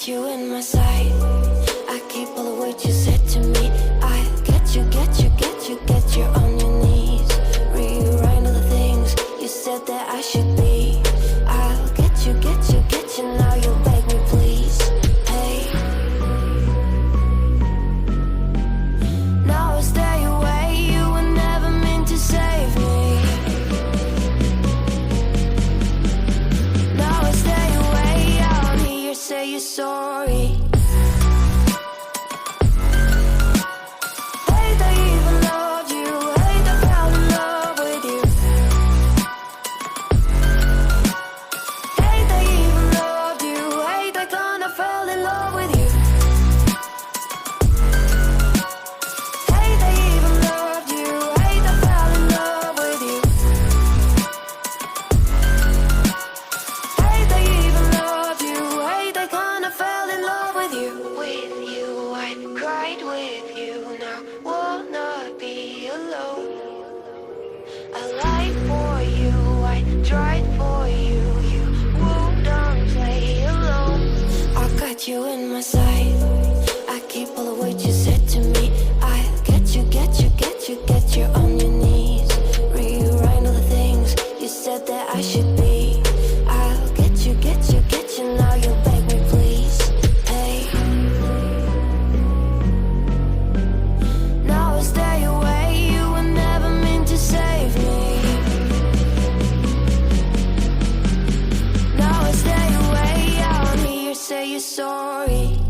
got you in my sight. I keep all the words you said to me. I get you, get you, get you, get you on your knees. Rewrite all the things you said that I should be. I'll get you, get you, get you. Now you'll beg me, please. Hey. Now I stay away. You were never meant to save me. Now I stay away. I don't hear you say you're sorry. You in my sight. I keep all the words you said to me. I get you, get you, get you, get you on your knees. Rewrite all the things you said that I should be. I'll get you, get you, get you. Now you'll beg me, please. Hey. Now I stay away. You were never meant to save me. Now I stay away. I don't hear you say you're sorry.